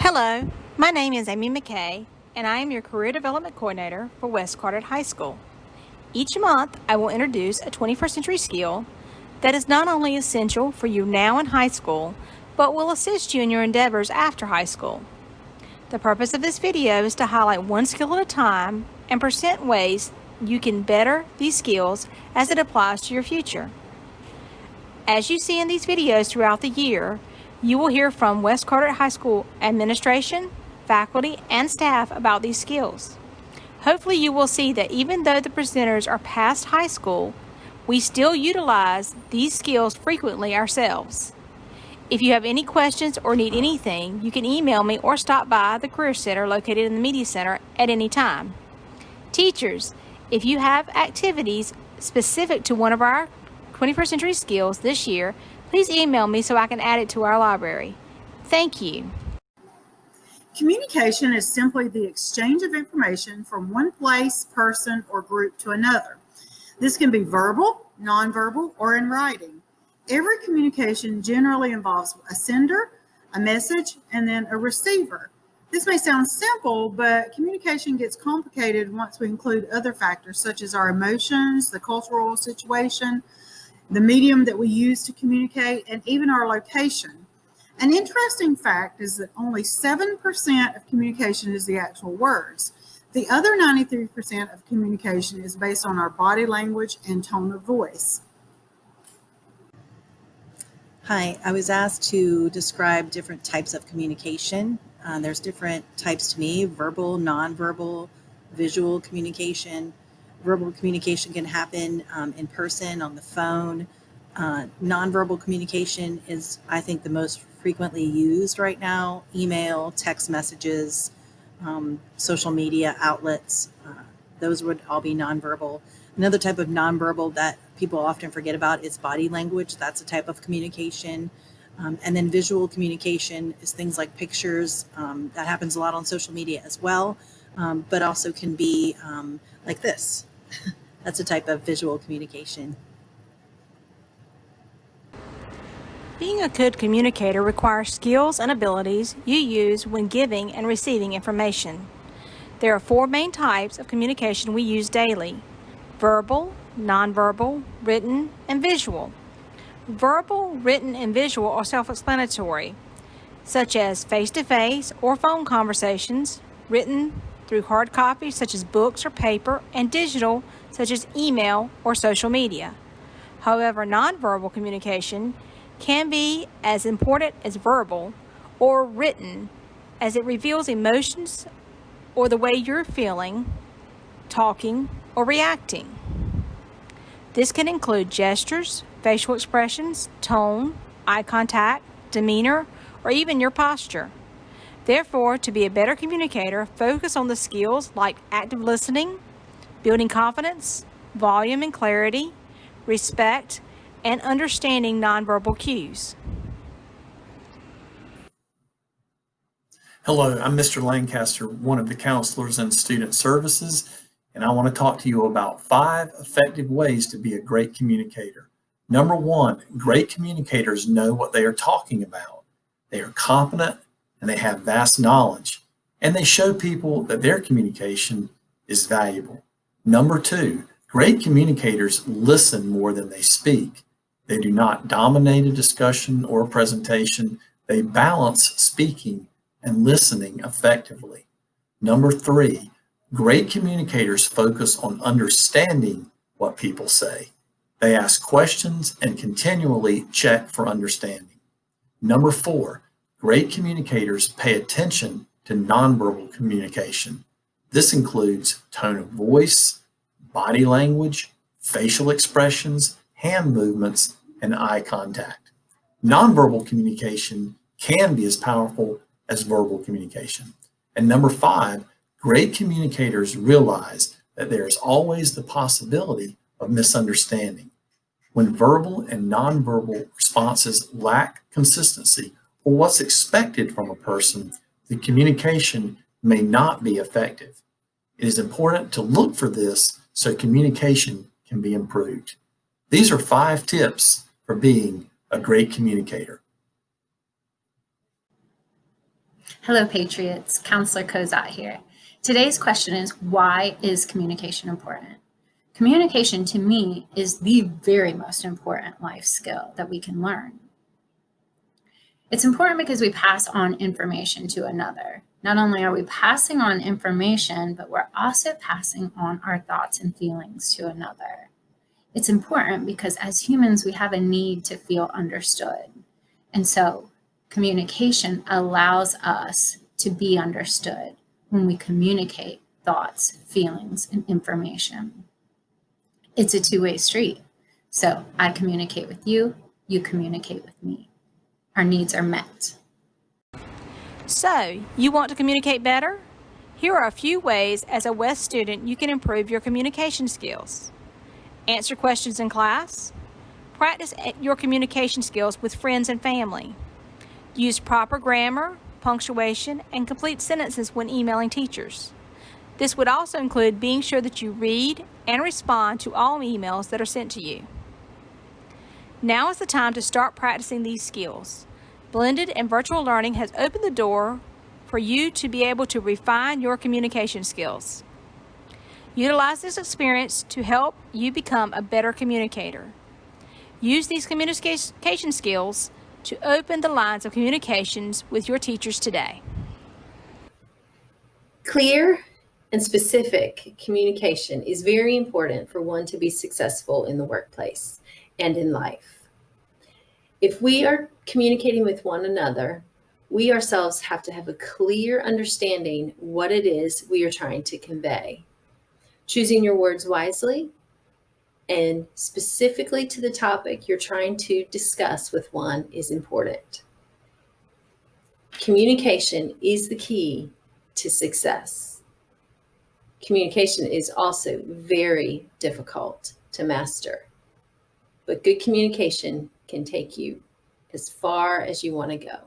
Hello, my name is Amy McKay, and I am your Career Development Coordinator for West Carteret High School. Each month, I will introduce a 21st century skill that is not only essential for you now in high school, but will assist you in your endeavors after high school. The purpose of this video is to highlight one skill at a time and present ways you can better these skills as it applies to your future. As you see in these videos throughout the year, you will hear from West Carteret High School administration, faculty, and staff about these skills. Hopefully you will see that even though the presenters are past high school, we still utilize these skills frequently ourselves. If you have any questions or need anything, you can email me or stop by the Career Center located in the Media Center at any time. Teachers, if you have activities specific to one of our 21st century skills this year, please email me so I can add it to our library. Thank you. Communication is simply the exchange of information from one place, person, or group to another. This can be verbal, nonverbal, or in writing. Every communication generally involves a sender, a message, and then a receiver. This may sound simple, but communication gets complicated once we include other factors such as our emotions, the cultural situation, the medium that we use to communicate, and even our location. An interesting fact is that only 7% of communication is the actual words. The other 93% of communication is based on our body language and tone of voice. Hi, I was asked to describe different types of communication. There's different types to me: verbal, nonverbal, visual communication. Verbal communication can happen in person, on the phone. Nonverbal communication is, I think, the most frequently used right now: email, text messages, social media outlets. Those would all be nonverbal. Another type of nonverbal that people often forget about is body language. That's a type of communication. And then visual communication is things like pictures. That happens a lot on social media as well, but also can be like this. That's a type of visual communication. Being a good communicator requires skills and abilities you use when giving and receiving information. There are 4 main types of communication we use daily: verbal, nonverbal, written, and visual. Verbal, written, and visual are self-explanatory, such as face-to-face or phone conversations, written through hard copies such as books or paper, and digital such as email or social media. However, nonverbal communication can be as important as verbal or written, as it reveals emotions or the way you're feeling, talking, or reacting. This can include gestures, facial expressions, tone, eye contact, demeanor, or even your posture. Therefore, to be a better communicator, focus on the skills like active listening, building confidence, volume and clarity, respect, and understanding nonverbal cues. Hello, I'm Mr. Lancaster, one of the counselors in Student Services, and I want to talk to you about 5 effective ways to be a great communicator. Number 1, great communicators know what they are talking about. They are confident and they have vast knowledge, and they show people that their communication is valuable. Number 2, great communicators listen more than they speak. They do not dominate a discussion or a presentation. They balance speaking and listening effectively. Number 3, great communicators focus on understanding what people say. They ask questions and continually check for understanding. Number 4, great communicators pay attention to nonverbal communication. This includes tone of voice, body language, facial expressions, hand movements, and eye contact. Nonverbal communication can be as powerful as verbal communication. And number 5, great communicators realize that there is always the possibility of misunderstanding. When verbal and nonverbal responses lack consistency or what's expected from a person, the communication may not be effective. It is important to look for this so communication can be improved. These are 5 tips for being a great communicator. Hello, Patriots. Counselor Kozat here. Today's question is, why is communication important? Communication to me is the very most important life skill that we can learn. It's important because we pass on information to another. Not only are we passing on information, but we're also passing on our thoughts and feelings to another. It's important because as humans, we have a need to feel understood. And so communication allows us to be understood when we communicate thoughts, feelings, and information. It's a two-way street. So I communicate with you, you communicate with me. Our needs are met. So, you want to communicate better? Here are a few ways as a West student you can improve your communication skills. Answer questions in class. Practice your communication skills with friends and family. Use proper grammar, punctuation, and complete sentences when emailing teachers. This would also include being sure that you read and respond to all emails that are sent to you. Now is the time to start practicing these skills. Blended and virtual learning has opened the door for you to be able to refine your communication skills. Utilize this experience to help you become a better communicator. Use these communication skills to open the lines of communications with your teachers today. Clear and specific communication is very important for one to be successful in the workplace and in life. If we are communicating with one another, we ourselves have to have a clear understanding what it is we are trying to convey. Choosing your words wisely and specifically to the topic you're trying to discuss with one is important. Communication is the key to success. Communication is also very difficult to master, but good communication can take you as far as you want to go.